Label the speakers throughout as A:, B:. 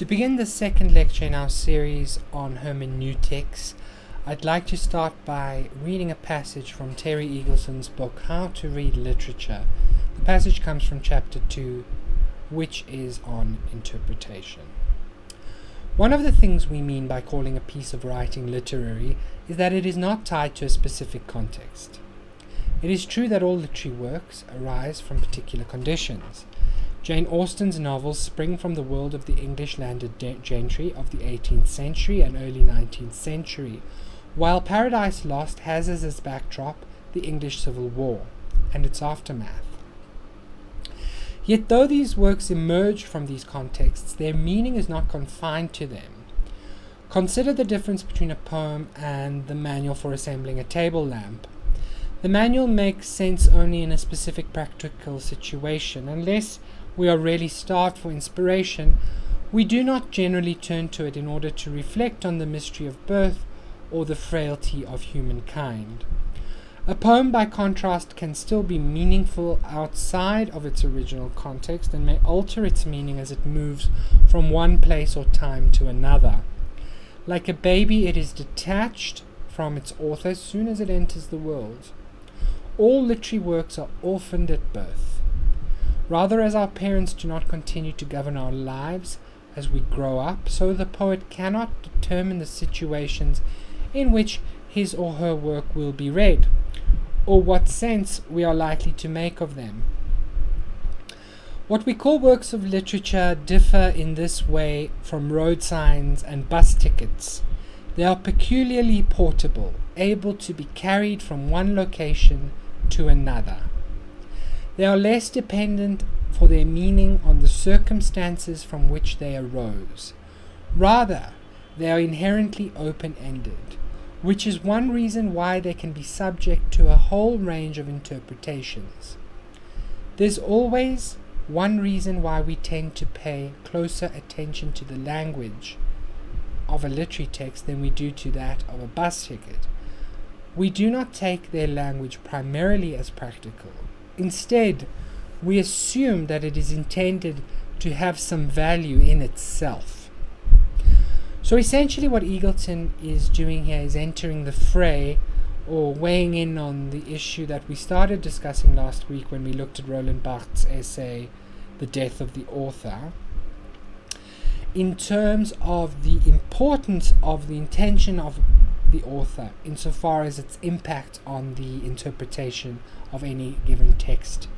A: To begin the second lecture in our series on hermeneutics, I'd like to start by reading a passage from Terry Eagleson's book, How to Read Literature. The passage comes from chapter 2, which is on interpretation. One of the things we mean by calling a piece of writing literary is that it is not tied to a specific context. It is true that all literary works arise from particular conditions. Jane Austen's novels spring from the world of the English landed gentry of the 18th century and early 19th century, while Paradise Lost has as its backdrop the English Civil War and its aftermath. Yet though these works emerge from these contexts, their meaning is not confined to them. Consider the difference between a poem and the manual for assembling a table lamp. The manual makes sense only in a specific practical situation. Unless we are really starved for inspiration, we do not generally turn to it in order to reflect on the mystery of birth or the frailty of humankind. A poem, by contrast, can still be meaningful outside of its original context and may alter its meaning as it moves from one place or time to another. Like a baby, it is detached from its author as soon as it enters the world. All literary works are orphaned at birth. Rather, as our parents do not continue to govern our lives as we grow up, so the poet cannot determine the situations in which his or her work will be read, or what sense we are likely to make of them. What we call works of literature differ in this way from road signs and bus tickets. They are peculiarly portable, able to be carried from one location to another. They are less dependent for their meaning on the circumstances from which they arose. Rather, they are inherently open-ended, which is one reason why they can be subject to a whole range of interpretations. There's always one reason why we tend to pay closer attention to the language of a literary text than we do to that of a bus ticket. We do not take their language primarily as practical. Instead, we assume that it is intended to have some value in itself. So essentially what Eagleson is doing here is entering the fray, or weighing in on the issue that we started discussing last week when we looked at Roland Barthes' essay, The Death of the Author, in terms of the importance of the intention of the author insofar as its impact on the interpretation of any given text.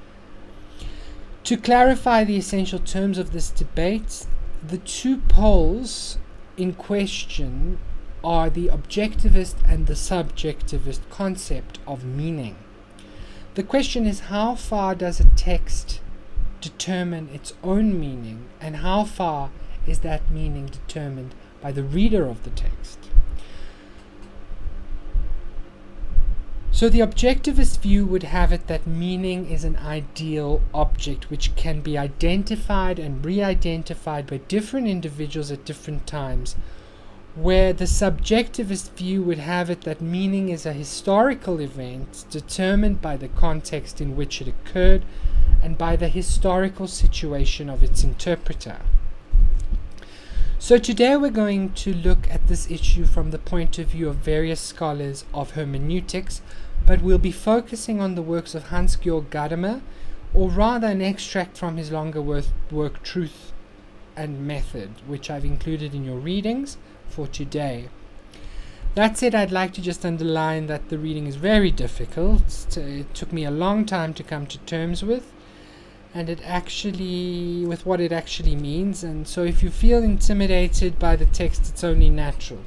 A: To clarify the essential terms of this debate, the two poles in question are the objectivist and the subjectivist concept of meaning. The question is, how far does a text determine its own meaning, and how far is that meaning determined by the reader of the text? So the objectivist view would have it that meaning is an ideal object which can be identified and re-identified by different individuals at different times, where the subjectivist view would have it that meaning is a historical event determined by the context in which it occurred and by the historical situation of its interpreter. So today we're going to look at this issue from the point of view of various scholars of hermeneutics, but we'll be focusing on the works of Hans-Georg Gadamer, or rather an extract from his longer work Truth and Method, which I've included in your readings for today. That said, I'd like to just underline that the reading is very difficult. It took me a long time to come to terms with, and with what it actually means, and so if you feel intimidated by the text, it's only natural.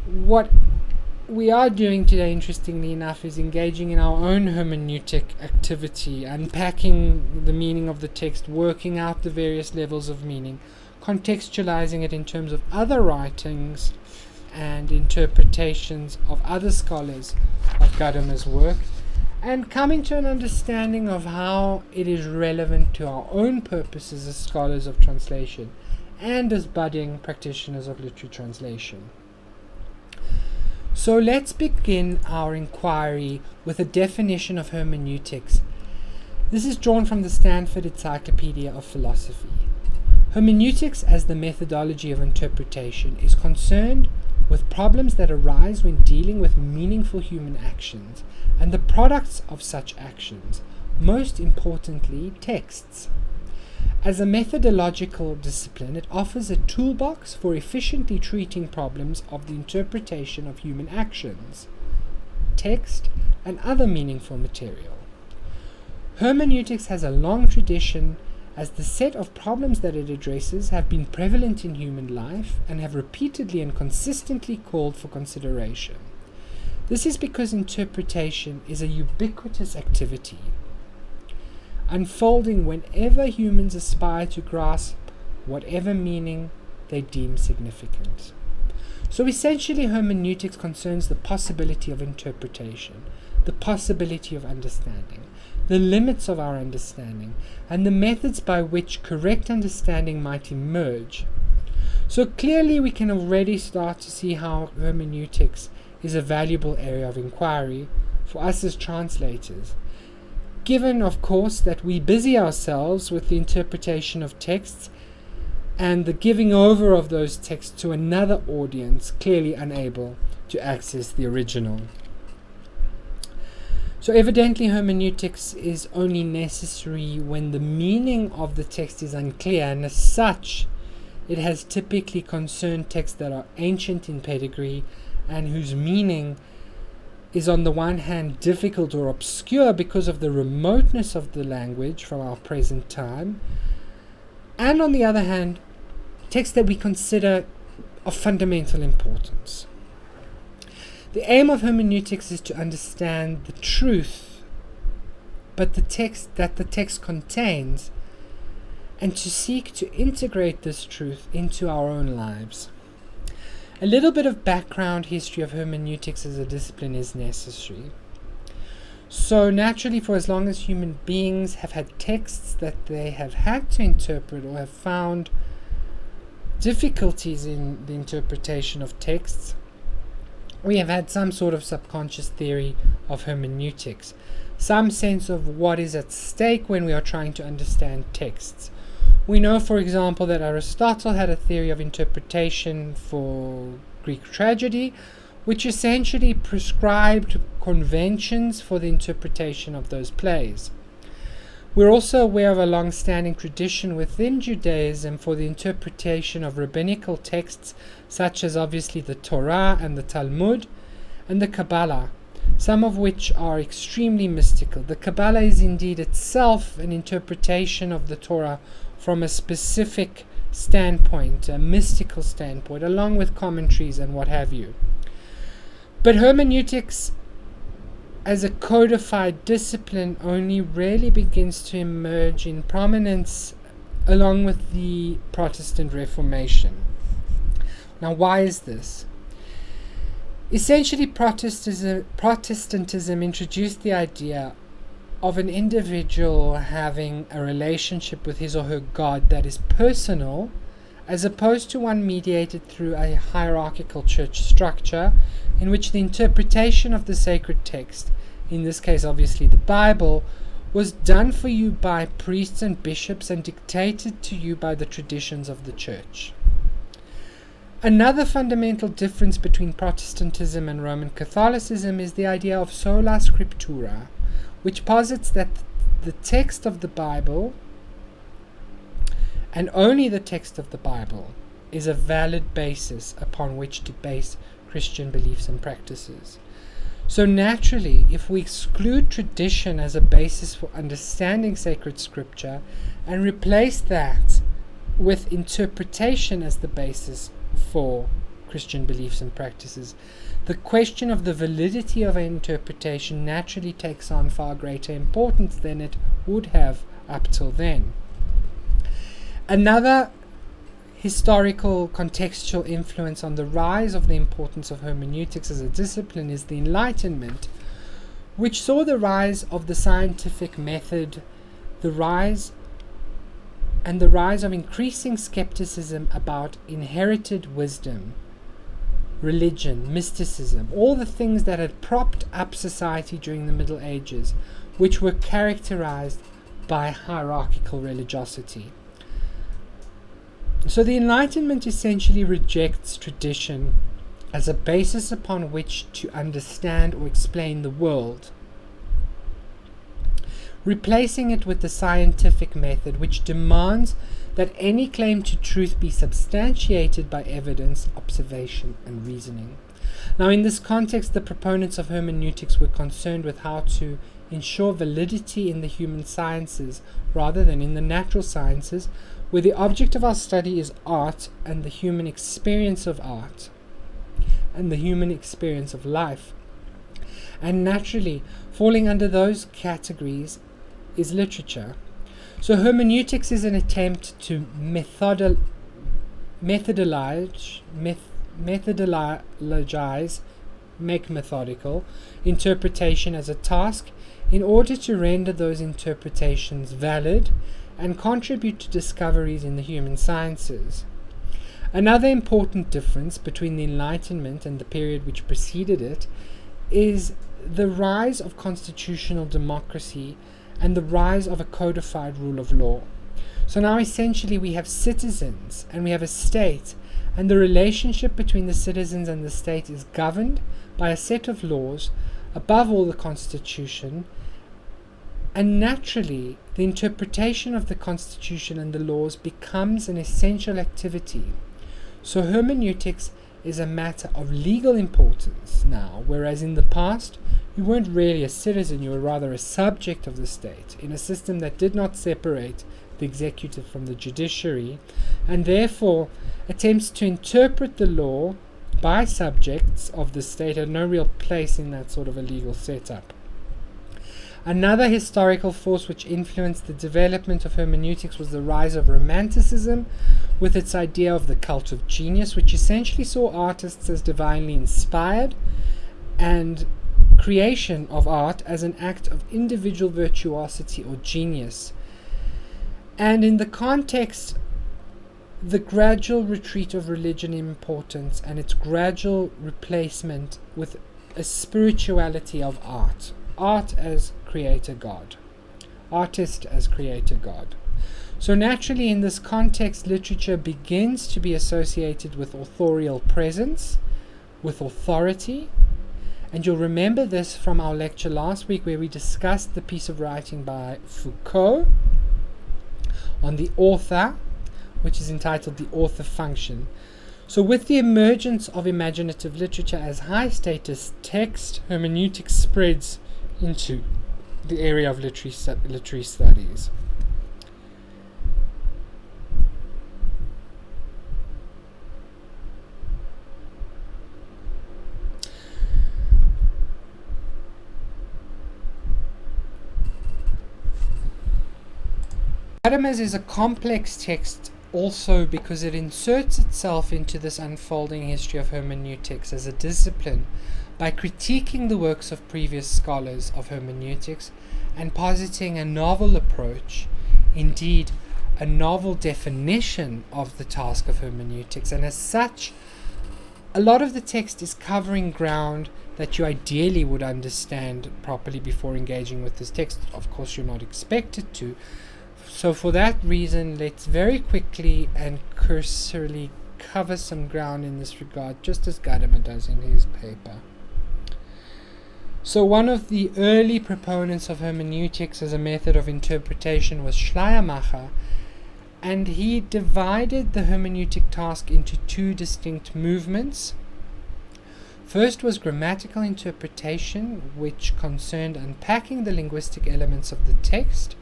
A: What we are doing today, interestingly enough, is engaging in our own hermeneutic activity, unpacking the meaning of the text, working out the various levels of meaning, contextualizing it in terms of other writings and interpretations of other scholars of Gadamer's work, and coming to an understanding of how it is relevant to our own purposes as scholars of translation and as budding practitioners of literary translation. So let's begin our inquiry with a definition of hermeneutics. This is drawn from the Stanford Encyclopedia of Philosophy. Hermeneutics, as the methodology of interpretation, is concerned with problems that arise when dealing with meaningful human actions and the products of such actions, most importantly, texts. As a methodological discipline, it offers a toolbox for efficiently treating problems of the interpretation of human actions, text, and other meaningful material. Hermeneutics has a long tradition, as the set of problems that it addresses have been prevalent in human life and have repeatedly and consistently called for consideration. This is because interpretation is a ubiquitous activity, unfolding whenever humans aspire to grasp whatever meaning they deem significant. So essentially, hermeneutics concerns the possibility of interpretation, the possibility of understanding, the limits of our understanding, and the methods by which correct understanding might emerge. So clearly we can already start to see how hermeneutics is a valuable area of inquiry for us as translators, given, of course, that we busy ourselves with the interpretation of texts and the giving over of those texts to another audience clearly unable to access the original. So evidently hermeneutics is only necessary when the meaning of the text is unclear, and as such it has typically concerned texts that are ancient in pedigree and whose meaning is on the one hand difficult or obscure because of the remoteness of the language from our present time, and on the other hand texts that we consider of fundamental importance. The aim of hermeneutics is to understand the truth but the text contains, and to seek to integrate this truth into our own lives. A little bit of background history of hermeneutics as a discipline is necessary. So naturally, for as long as human beings have had texts that they have had to interpret or have found difficulties in the interpretation of texts, we have had some sort of subconscious theory of hermeneutics, some sense of what is at stake when we are trying to understand texts. We know, for example, that Aristotle had a theory of interpretation for Greek tragedy, which essentially prescribed conventions for the interpretation of those plays. We're also aware of a long-standing tradition within Judaism for the interpretation of rabbinical texts, such as obviously the Torah and the Talmud and the Kabbalah, some of which are extremely mystical. The Kabbalah is indeed itself an interpretation of the Torah from a specific standpoint, a mystical standpoint, along with commentaries and what have you. But hermeneutics as a codified discipline only really begins to emerge in prominence along with the Protestant Reformation. Now, why is this? Essentially, Protestantism introduced the idea of an individual having a relationship with his or her God that is personal, as opposed to one mediated through a hierarchical church structure in which the interpretation of the sacred text, in this case obviously the Bible, was done for you by priests and bishops and dictated to you by the traditions of the church. Another fundamental difference between Protestantism and Roman Catholicism is the idea of sola scriptura, which posits that the text of the Bible, and only the text of the Bible, is a valid basis upon which to base Christian beliefs and practices. So naturally, if we exclude tradition as a basis for understanding sacred scripture and replace that with interpretation as the basis for Christian beliefs and practices, the question of the validity of an interpretation naturally takes on far greater importance than it would have up till then. Another historical contextual influence on the rise of the importance of hermeneutics as a discipline is the Enlightenment, which saw the rise of the scientific method, the rise of increasing skepticism about inherited wisdom, religion, mysticism, all the things that had propped up society during the Middle Ages, which were characterized by hierarchical religiosity. So the Enlightenment essentially rejects tradition as a basis upon which to understand or explain the world, replacing it with the scientific method, which demands that any claim to truth be substantiated by evidence, observation, and reasoning. Now, in this context, the proponents of hermeneutics were concerned with how to ensure validity in the human sciences rather than in the natural sciences, where the object of our study is art and the human experience of art and the human experience of life. And naturally, falling under those categories is literature. So hermeneutics is an attempt to methodologize, make methodical interpretation as a task in order to render those interpretations valid and contribute to discoveries in the human sciences. Another important difference between the Enlightenment and the period which preceded it is the rise of constitutional democracy and the rise of a codified rule of law. So now essentially we have citizens and we have a state, and the relationship between the citizens and the state is governed by a set of laws, above all the Constitution, and naturally the interpretation of the Constitution and the laws becomes an essential activity. So hermeneutics is a matter of legal importance now, whereas in the past you weren't really a citizen, you were rather a subject of the state, in a system that did not separate the executive from the judiciary, and therefore attempts to interpret the law by subjects of the state had no real place in that sort of a legal setup. Another historical force which influenced the development of hermeneutics was the rise of Romanticism, with its idea of the cult of genius, which essentially saw artists as divinely inspired and creation of art as an act of individual virtuosity or genius. And in the context, the gradual retreat of religion in importance and its gradual replacement with a spirituality of art. Art as creator God. Artist as creator God. So naturally in this context, literature begins to be associated with authorial presence, with authority. And you'll remember this from our lecture last week where we discussed the piece of writing by Foucault on the author, which is entitled The Author Function. So with the emergence of imaginative literature as high status text, hermeneutics spreads into the area of literary studies. Adamas is a complex text also because it inserts itself into this unfolding history of hermeneutics as a discipline by critiquing the works of previous scholars of hermeneutics and positing a novel approach, indeed a novel definition of the task of hermeneutics. And as such, a lot of the text is covering ground that you ideally would understand properly before engaging with this text. Of course, you're not expected to. So for that reason, let's very quickly and cursorily cover some ground in this regard, just as Gadamer does in his paper. So one of the early proponents of hermeneutics as a method of interpretation was Schleiermacher, and he divided the hermeneutic task into two distinct movements. First was grammatical interpretation, which concerned unpacking the linguistic elements of the text,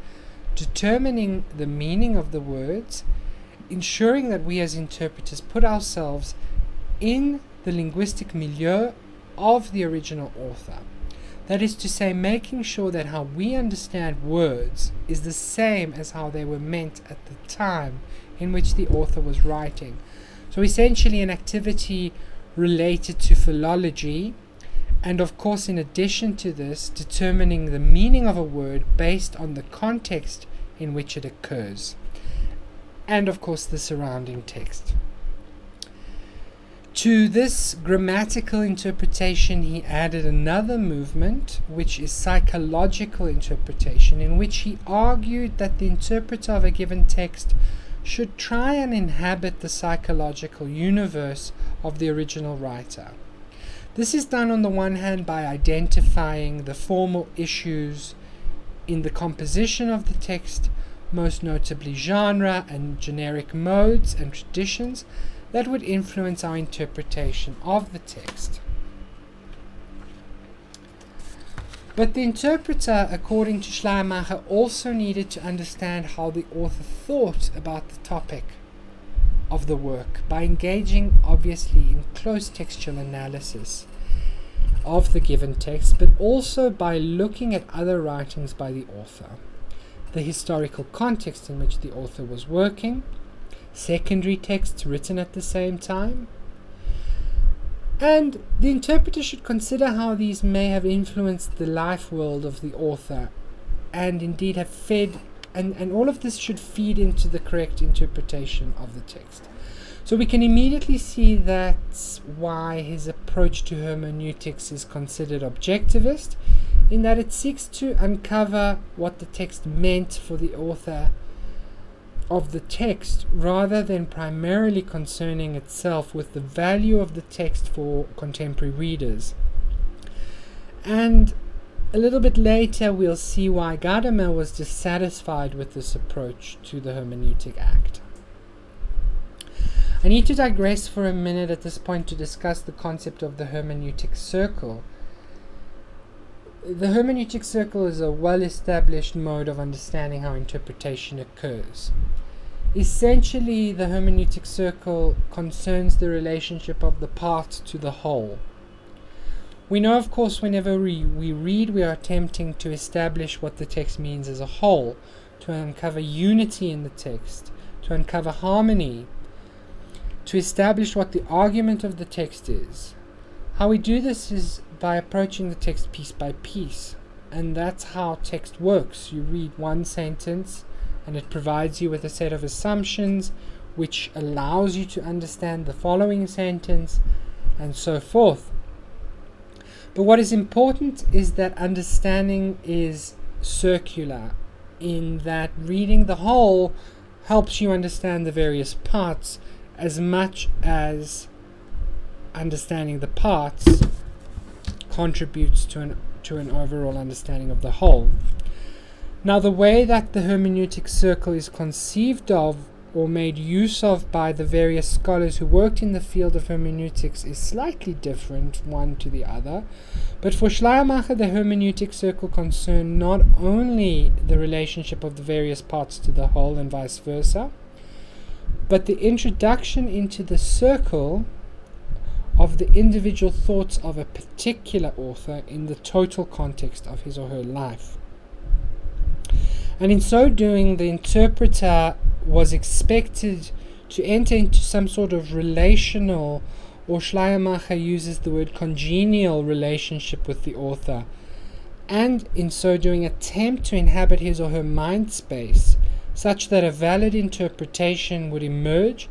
A: determining the meaning of the words, ensuring that we as interpreters put ourselves in the linguistic milieu of the original author. That is to say, making sure that how we understand words is the same as how they were meant at the time in which the author was writing. So essentially an activity related to philology, and of course, in addition to this, determining the meaning of a word based on the context in which it occurs, and of course the surrounding text. To this grammatical interpretation, he added another movement, which is psychological interpretation, in which he argued that the interpreter of a given text should try and inhabit the psychological universe of the original writer. This is done on the one hand by identifying the formal issues in the composition of the text, most notably genre and generic modes and traditions that would influence our interpretation of the text. But the interpreter, according to Schleiermacher, also needed to understand how the author thought about the topic of the work by engaging, obviously, in close textual analysis of the given text, but also by looking at other writings by the author, the historical context in which the author was working, secondary texts written at the same time, and the interpreter should consider how these may have influenced the life world of the author, and indeed have fed, and all of this should feed into the correct interpretation of the text. So we can immediately see that's why his approach to hermeneutics is considered objectivist, in that it seeks to uncover what the text meant for the author of the text, rather than primarily concerning itself with the value of the text for contemporary readers. And a little bit later we'll see why Gadamer was dissatisfied with this approach to the hermeneutic act. I need to digress for a minute at this point to discuss the concept of the Hermeneutic Circle. The Hermeneutic Circle is a well-established mode of understanding how interpretation occurs. Essentially, the Hermeneutic Circle concerns the relationship of the part to the whole. We know, of course, whenever we read, we are attempting to establish what the text means as a whole, to uncover unity in the text, to uncover harmony, to establish what the argument of the text is. How we do this is by approaching the text piece by piece, and that's how text works. You read one sentence, and it provides you with a set of assumptions which allows you to understand the following sentence, and so forth. But what is important is that understanding is circular, in that reading the whole helps you understand the various parts as much as understanding the parts contributes to an overall understanding of the whole. Now, the way that the Hermeneutic Circle is conceived of or made use of by the various scholars who worked in the field of hermeneutics is slightly different one to the other. But for Schleiermacher, the Hermeneutic Circle concerned not only the relationship of the various parts to the whole and vice versa, but the introduction into the circle of the individual thoughts of a particular author in the total context of his or her life. And in so doing, the interpreter was expected to enter into some sort of relational, or Schleiermacher uses the word congenial, relationship with the author, and in so doing attempt to inhabit his or her mind space such that a valid interpretation would emerge.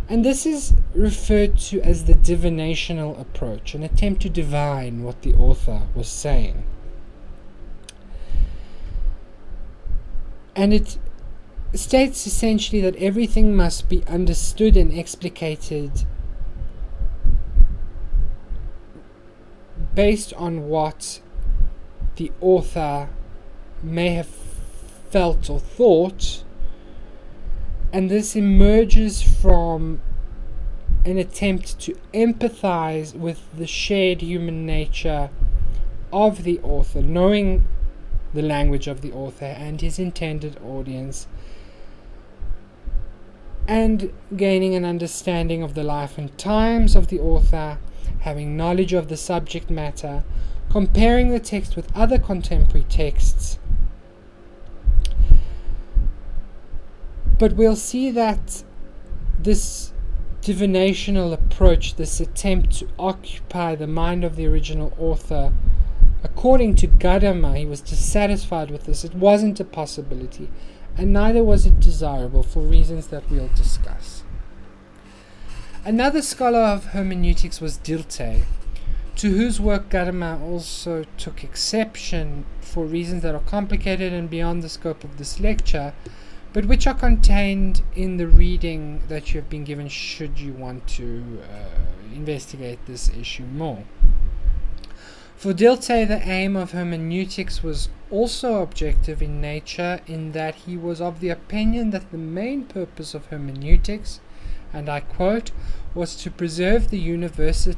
A: And this is referred to as the divinational approach, an attempt to divine what the author was saying. And it states essentially that everything must be understood and explicated based on what the author may have felt or thought, and this emerges from an attempt to empathize with the shared human nature of the author, knowing the language of the author and his intended audience, and gaining an understanding of the life and times of the author, having knowledge of the subject matter, comparing the text with other contemporary texts. But we'll see that this divinational approach, this attempt to occupy the mind of the original author, according to Gadamer, he was dissatisfied with this. It wasn't a possibility, and neither was it desirable for reasons that we'll discuss. Another scholar of hermeneutics was Dilthey, to whose work Gadamer also took exception for reasons that are complicated and beyond the scope of this lecture, but which are contained in the reading that you have been given should you want to investigate this issue more. For Dilthey, the aim of hermeneutics was also objective in nature, in that he was of the opinion that the main purpose of hermeneutics, and I quote, was to preserve the universal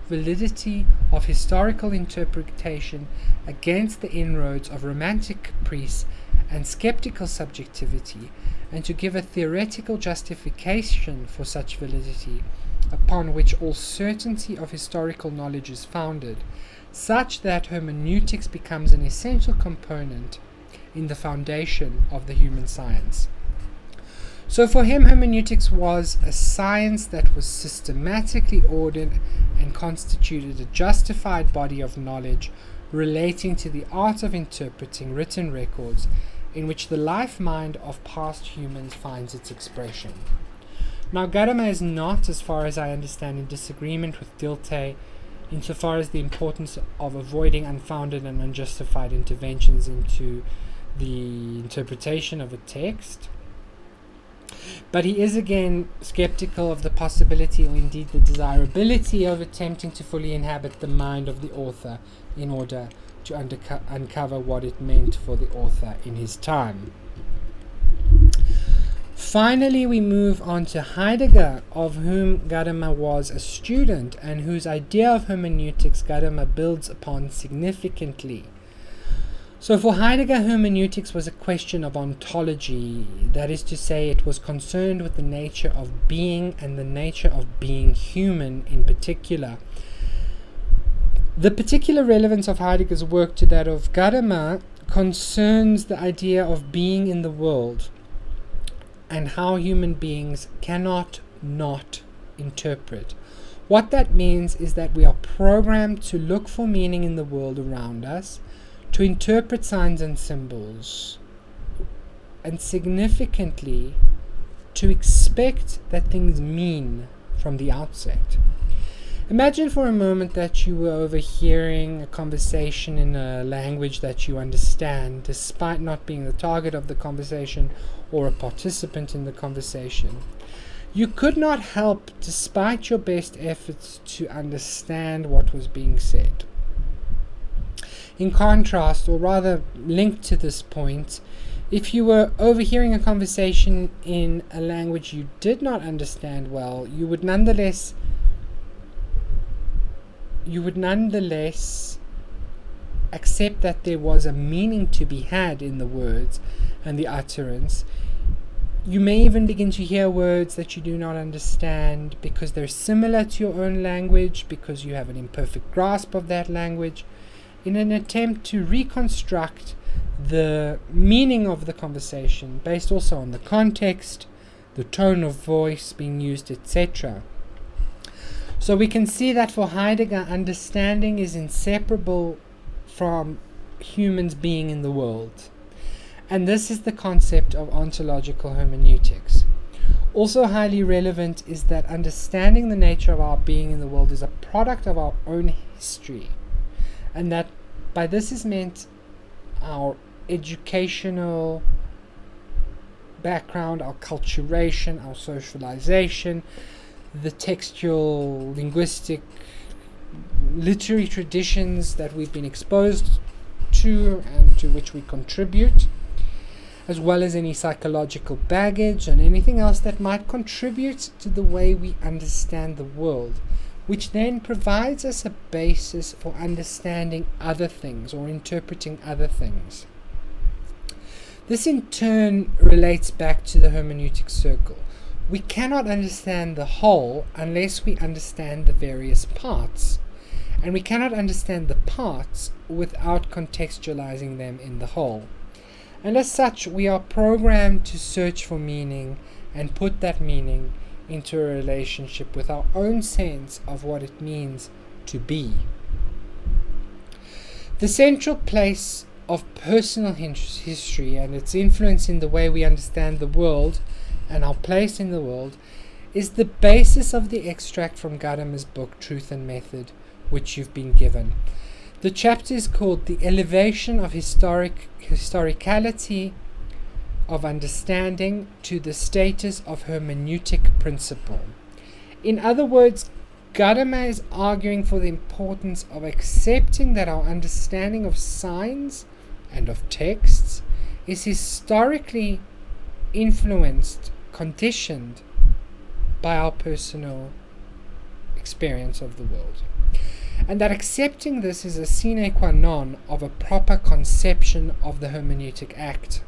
A: validity of historical interpretation against the inroads of romantic caprice and skeptical subjectivity, and to give a theoretical justification for such validity, upon which all certainty of historical knowledge is founded, such that hermeneutics becomes an essential component in the foundation of the human science. So for him, hermeneutics was a science that was systematically ordered and constituted a justified body of knowledge relating to the art of interpreting written records, in which the life-mind of past humans finds its expression. Now, Gadamer is not, as far as I understand, in disagreement with Dilthey insofar as the importance of avoiding unfounded and unjustified interventions into the interpretation of a text. But he is again skeptical of the possibility, or indeed the desirability, of attempting to fully inhabit the mind of the author in order to uncover what it meant for the author in his time. Finally, we move on to Heidegger, of whom Gadamer was a student, and whose idea of hermeneutics Gadamer builds upon significantly. So for Heidegger, hermeneutics was a question of ontology, that is to say, it was concerned with the nature of being and the nature of being human in particular. The particular relevance of Heidegger's work to that of Gadamer concerns the idea of being in the world, and how human beings cannot not interpret. What that means is that we are programmed to look for meaning in the world around us, to interpret signs and symbols, and significantly to expect that things mean from the outset. Imagine for a moment that you were overhearing a conversation in a language that you understand, despite not being the target of the conversation or a participant in the conversation. You could not help, despite your best efforts, to understand what was being said. In contrast, or rather linked to this point, if you were overhearing a conversation in a language you did not understand well, you would nonetheless accept that there was a meaning to be had in the words and the utterance. You may even begin to hear words that you do not understand because they're similar to your own language, because you have an imperfect grasp of that language, in an attempt to reconstruct the meaning of the conversation based also on the context, the tone of voice being used, etc. So we can see that for Heidegger, understanding is inseparable from humans being in the world. And this is the concept of ontological hermeneutics. Also highly relevant is that understanding the nature of our being in the world is a product of our own history. And that by this is meant our educational background, our culturation, our socialization, the textual, linguistic, literary traditions that we've been exposed to and to which we contribute, as well as any psychological baggage and anything else that might contribute to the way we understand the world, which then provides us a basis for understanding other things or interpreting other things. This in turn relates back to the Hermeneutic Circle. We cannot understand the whole unless we understand the various parts, and we cannot understand the parts without contextualizing them in the whole. And as such, we are programmed to search for meaning and put that meaning into a relationship with our own sense of what it means to be. The central place of personal history and its influence in the way we understand the world and our place in the world is the basis of the extract from Gadamer's book Truth and Method, which you've been given. The chapter is called The Elevation of Historicality of understanding to the status of hermeneutic principle. In other words, Gadamer is arguing for the importance of accepting that our understanding of signs and of texts is historically influenced, conditioned by our personal experience of the world. And that accepting this is a sine qua non of a proper conception of the hermeneutic act.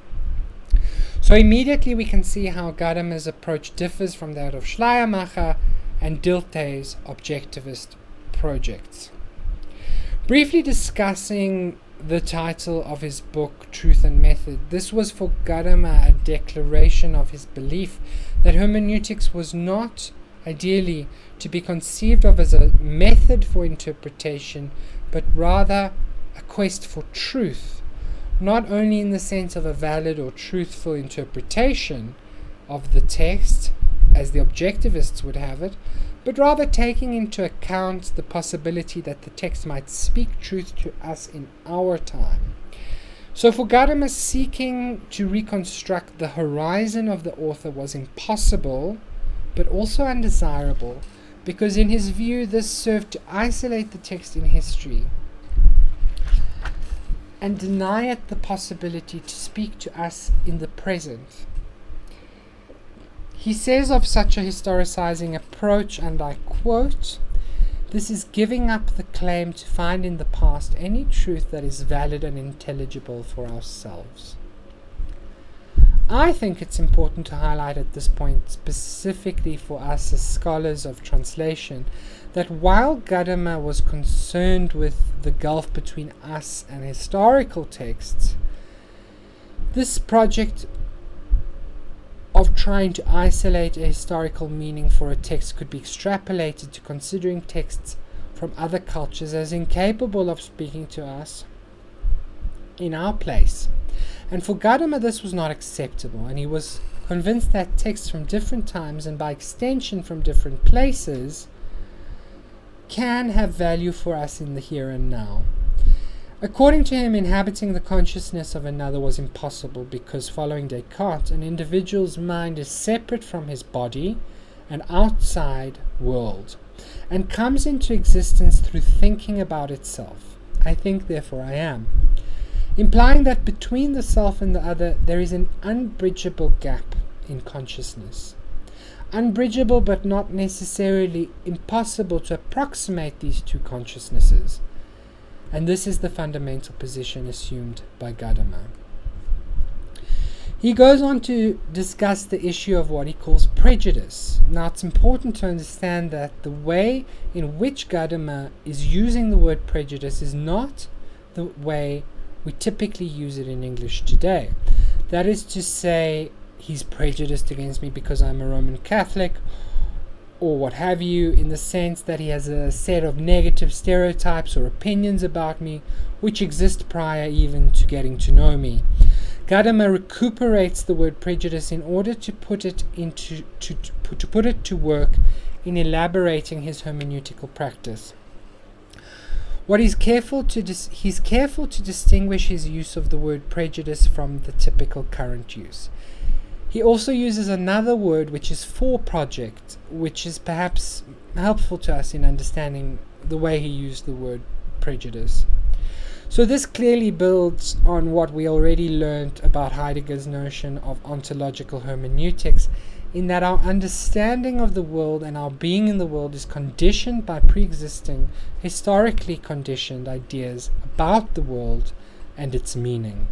A: So immediately we can see how Gadamer's approach differs from that of Schleiermacher and Dilthey's objectivist projects. Briefly discussing the title of his book, Truth and Method, this was for Gadamer a declaration of his belief that hermeneutics was not ideally to be conceived of as a method for interpretation, but rather a quest for truth, not only in the sense of a valid or truthful interpretation of the text, as the objectivists would have it, but rather taking into account the possibility that the text might speak truth to us in our time. So for Gadamer, seeking to reconstruct the horizon of the author was impossible, but also undesirable, because in his view this served to isolate the text in history and deny it the possibility to speak to us in the present. He says of such a historicizing approach, and I quote, "This is giving up the claim to find in the past any truth that is valid and intelligible for ourselves." I think it's important to highlight at this point, specifically for us as scholars of translation, that while Gadamer was concerned with the gulf between us and historical texts, this project of trying to isolate a historical meaning for a text could be extrapolated to considering texts from other cultures as incapable of speaking to us in our place. And for Gadamer this was not acceptable, and he was convinced that texts from different times, and by extension from different places, can have value for us in the here and now. According to him, inhabiting the consciousness of another was impossible because, following Descartes, an individual's mind is separate from his body, an outside world, and comes into existence through thinking about itself. I think, therefore I am. Implying that between the self and the other there is an unbridgeable gap in consciousness. Unbridgeable, but not necessarily impossible to approximate these two consciousnesses. And this is the fundamental position assumed by Gadamer. He goes on to discuss the issue of what he calls prejudice. Now it's important to understand that the way in which Gadamer is using the word prejudice is not the way we typically use it in English today. That is to say, he's prejudiced against me because I'm a Roman Catholic, or what have you, in the sense that he has a set of negative stereotypes or opinions about me which exist prior even to getting to know me. Gadamer recuperates the word prejudice in order to put it to work in elaborating his hermeneutical practice. What he's careful to distinguish his use of the word prejudice from the typical current use. He also uses another word which is for project, which is perhaps helpful to us in understanding the way he used the word prejudice. So this clearly builds on what we already learned about Heidegger's notion of ontological hermeneutics, in that our understanding of the world and our being in the world is conditioned by pre-existing, historically conditioned ideas about the world and its meaning.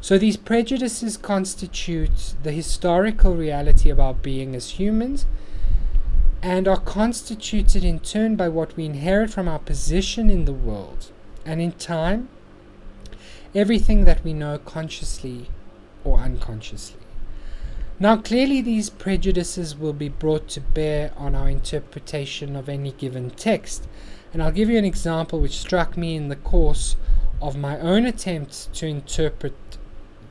A: So these prejudices constitute the historical reality of our being as humans, and are constituted in turn by what we inherit from our position in the world, and in time, everything that we know consciously or unconsciously. Now clearly these prejudices will be brought to bear on our interpretation of any given text, and I'll give you an example which struck me in the course of my own attempts to interpret,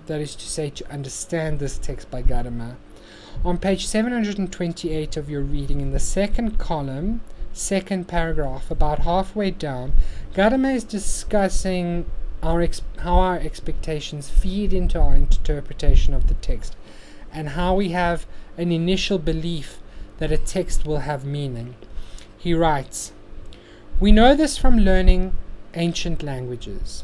A: that is to say, to understand this text by Gadamer. On page 728 of your reading, in the second column, second paragraph, about halfway down, Gadamer is discussing how our expectations feed into our interpretation of the text, and how we have an initial belief that a text will have meaning. He writes, "We know this from learning ancient languages.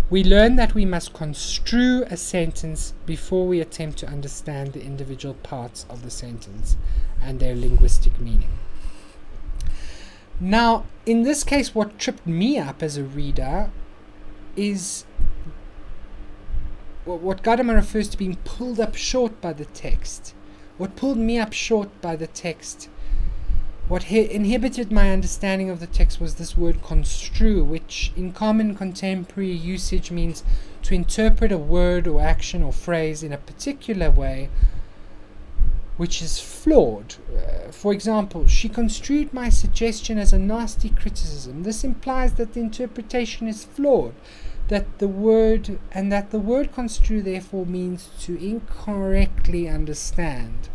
A: We learn that we must construe a sentence before we attempt to understand the individual parts of the sentence and their linguistic meaning." Now, in this case, what tripped me up as a reader is what Gadamer refers to being pulled up short by the text. What pulled me up short by the text, what inhibited my understanding of the text, was this word construe, which in common contemporary usage means to interpret a word or action or phrase in a particular way which is flawed. For example, "She construed my suggestion as a nasty criticism." This implies that the interpretation is flawed, that the word construe therefore means to incorrectly understand,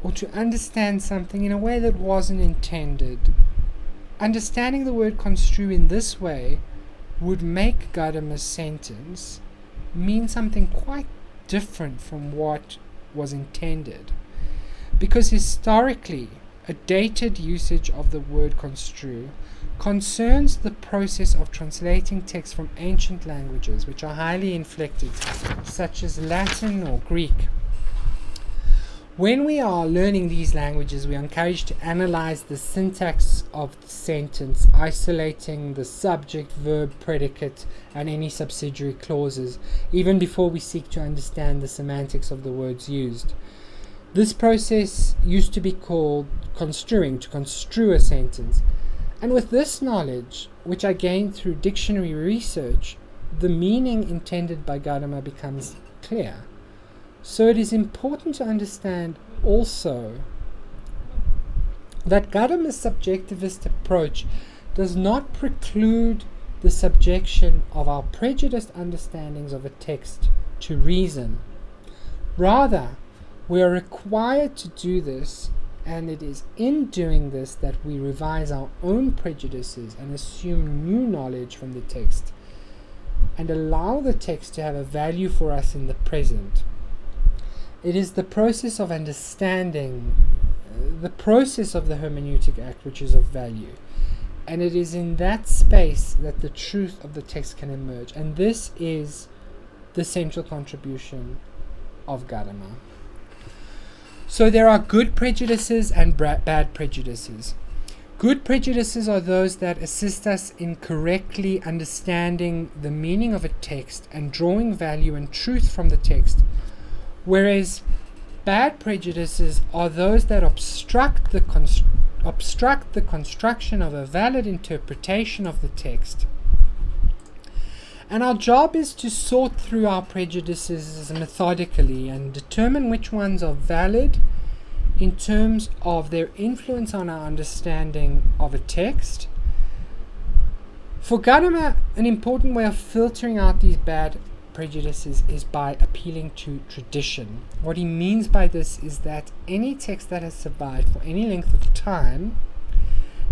A: or to understand something in a way that wasn't intended. Understanding the word construe in this way would make Gadamer's sentence mean something quite different from what was intended, because historically a dated usage of the word construe concerns the process of translating text from ancient languages which are highly inflected, such as Latin or Greek. When we are learning these languages, we are encouraged to analyze the syntax of the sentence, isolating the subject, verb, predicate, and any subsidiary clauses, even before we seek to understand the semantics of the words used. This process used to be called construing, to construe a sentence. And with this knowledge, which I gained through dictionary research, the meaning intended by Gadamer becomes clear. So it is important to understand also that Gadamer's subjectivist approach does not preclude the subjection of our prejudiced understandings of a text to reason. Rather, we are required to do this, and it is in doing this that we revise our own prejudices and assume new knowledge from the text, and allow the text to have a value for us in the present. It is the process of understanding, the process of the hermeneutic act, which is of value. And it is in that space that the truth of the text can emerge. And this is the central contribution of Gadamer. So there are good prejudices and bad prejudices. Good prejudices are those that assist us in correctly understanding the meaning of a text and drawing value and truth from the text, whereas bad prejudices are those that obstruct the construction of a valid interpretation of the text. And our job is to sort through our prejudices methodically and determine which ones are valid in terms of their influence on our understanding of a text. For Gadamer, an important way of filtering out these bad prejudices is by appealing to tradition. What he means by this is that any text that has survived for any length of time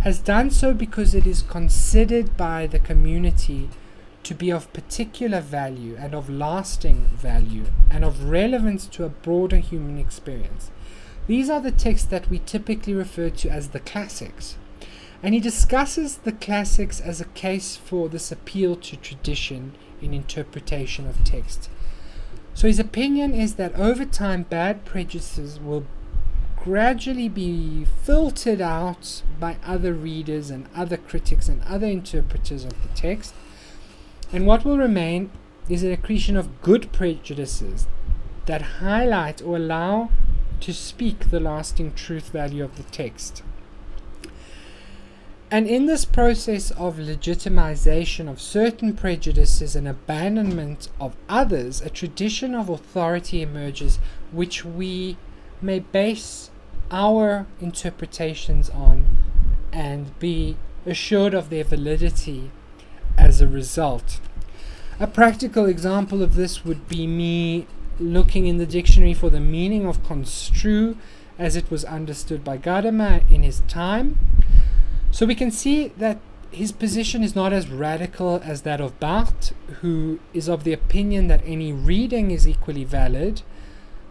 A: has done so because it is considered by the community to be of particular value and of lasting value and of relevance to a broader human experience. These are the texts that we typically refer to as the classics. And he discusses the classics as a case for this appeal to tradition in interpretation of text. So his opinion is that over time bad prejudices will gradually be filtered out by other readers and other critics and other interpreters of the text, and what will remain is an accretion of good prejudices that highlight or allow to speak the lasting truth value of the text. And in this process of legitimization of certain prejudices and abandonment of others, a tradition of authority emerges which we may base our interpretations on and be assured of their validity as a result. A practical example of this would be me looking in the dictionary for the meaning of construe as it was understood by Gadamer in his time. So we can see that his position is not as radical as that of Barthes, who is of the opinion that any reading is equally valid,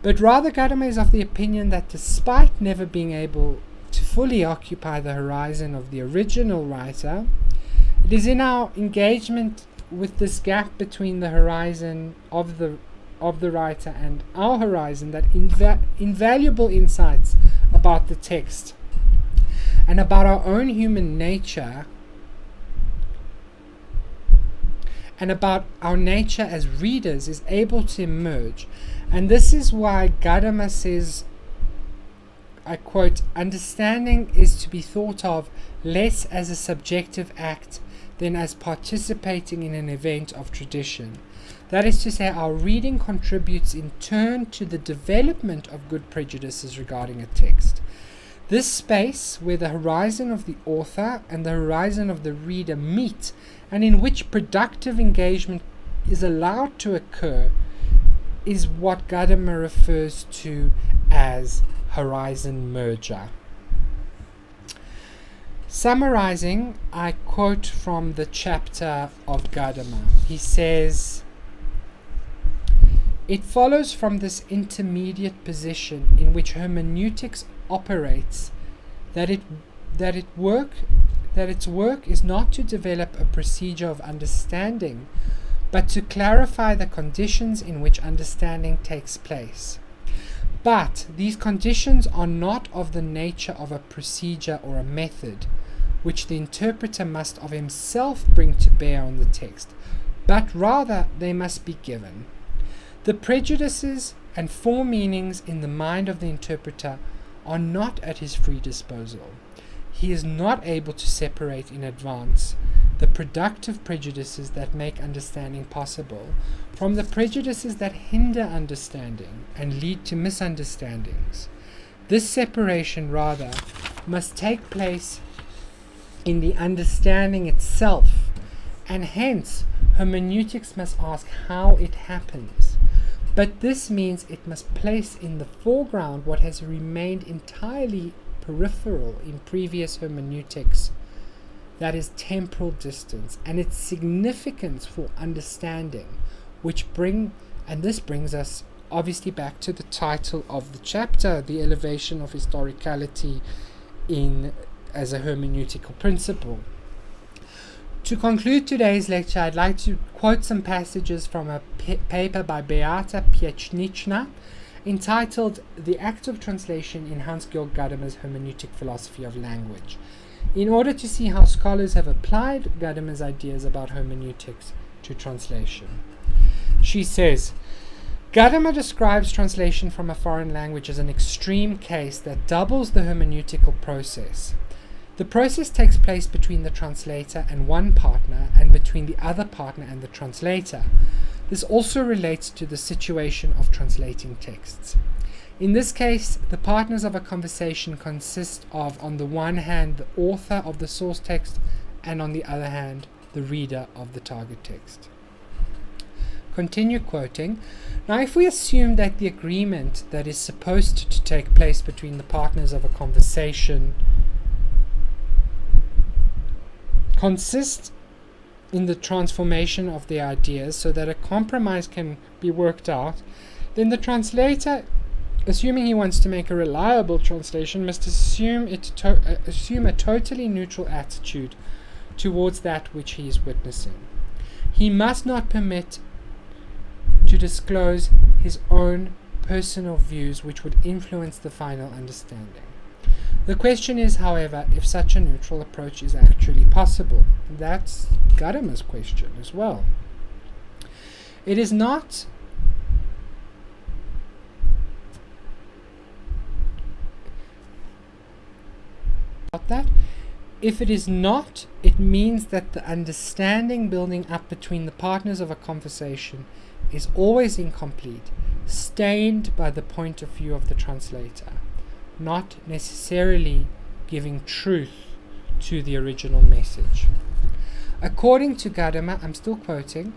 A: but rather Gadamer is of the opinion that despite never being able to fully occupy the horizon of the original writer, it is in our engagement with this gap between the horizon of the writer and our horizon that invaluable insights about the text and about our own human nature and about our nature as readers is able to emerge. And this is why Gadamer says, I quote, "Understanding is to be thought of less as a subjective act than as participating in an event of tradition. That is to say, our reading contributes in turn to the development of good prejudices regarding a text. This space where the horizon of the author and the horizon of the reader meet, and in which productive engagement is allowed to occur, is what Gadamer refers to as horizon merger." Summarizing, I quote from the chapter of Gadamer. He says, "It follows from this intermediate position in which hermeneutics operates that its work is not to develop a procedure of understanding, but to clarify the conditions in which understanding takes place. But these conditions are not of the nature of a procedure or a method, which the interpreter must of himself bring to bear on the text, but rather they must be given. The prejudices and foremeanings in the mind of the interpreter are not at his free disposal. He is not able to separate in advance the productive prejudices that make understanding possible from the prejudices that hinder understanding and lead to misunderstandings. This separation, rather, must take place in the understanding itself, and hence hermeneutics must ask how it happens. But this means it must place in the foreground what has remained entirely peripheral in previous hermeneutics, that is temporal distance and its significance for understanding, and this brings us obviously back to the title of the chapter, the elevation of historicality as a hermeneutical principle. To conclude today's lecture, I'd like to quote some passages from a paper by Beata Pieczniczna entitled "The Act of Translation in Hans-Georg Gadamer's Hermeneutic Philosophy of Language," in order to see how scholars have applied Gadamer's ideas about hermeneutics to translation. She says, "Gadamer describes translation from a foreign language as an extreme case that doubles the hermeneutical process. The process takes place between the translator and one partner, and between the other partner and the translator. This also relates to the situation of translating texts. In this case, the partners of a conversation consist of, on the one hand, the author of the source text, and on the other hand, the reader of the target text." Continue quoting. "Now, if we assume that the agreement that is supposed to take place between the partners of a conversation consists in the transformation of the ideas so that a compromise can be worked out, then the translator, assuming he wants to make a reliable translation, must assume a totally neutral attitude towards that which he is witnessing. He must not permit to disclose his own personal views which would influence the final understanding. The question is, however, if such a neutral approach is actually possible. That's Gadamer's question as well. It is not about that. If it is not, it means that the understanding building up between the partners of a conversation is always incomplete, stained by the point of view of the translator, not necessarily giving truth to the original message. According to Gadamer, I'm still quoting,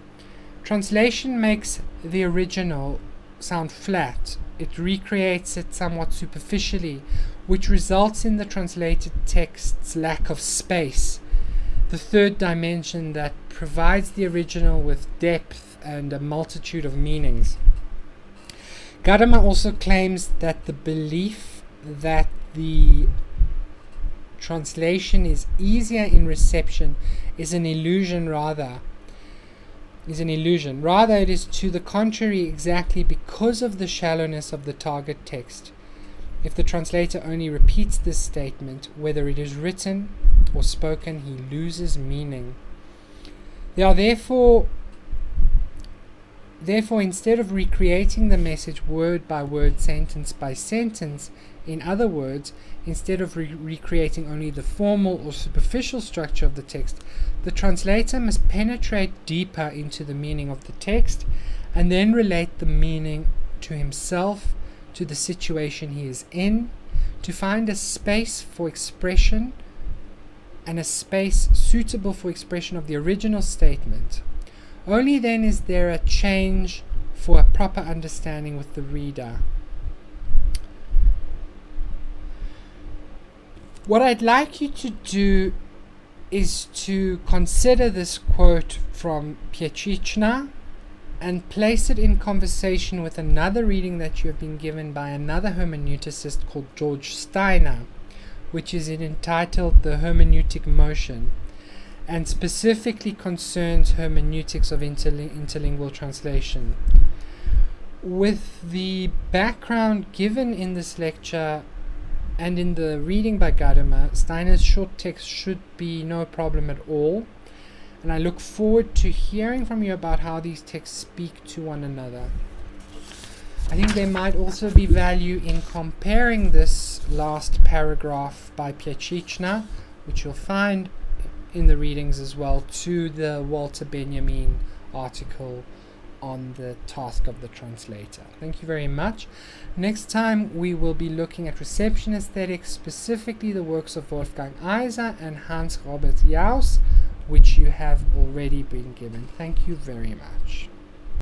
A: translation makes the original sound flat. It recreates it somewhat superficially, which results in the translated text's lack of space. the third dimension that provides the original with depth and a multitude of meanings. Gadamer also claims that the belief that the translation is easier in reception is an illusion. Rather, it is to the contrary, exactly because of the shallowness of the target text. If the translator only repeats this statement, whether it is written or spoken, he loses meaning. There are therefore, instead of recreating the message word by word, sentence by sentence, in other words, instead of recreating only the formal or superficial structure of the text, the translator must penetrate deeper into the meaning of the text and then relate the meaning to himself, to the situation he is in, to find a space for expression and a space suitable for expression of the original statement. Only then is there a change for a proper understanding with the reader. What I'd like you to do is to consider this quote from Pietschitschner and place it in conversation with another reading that you have been given by another hermeneuticist called George Steiner, which is entitled The Hermeneutic Motion, and specifically concerns hermeneutics of interlingual translation. With the background given in this lecture and in the reading by Gadamer, Steiner's short text should be no problem at all, and I look forward to hearing from you about how these texts speak to one another. I think there might also be value in comparing this last paragraph by Pietschitschner, which you'll find in the readings as well, to the Walter Benjamin article on the task of the translator. Thank you very much. Next time we will be looking at reception aesthetics, specifically the works of Wolfgang Iser and Hans Robert Jauss, which you have already been given. Thank you very much.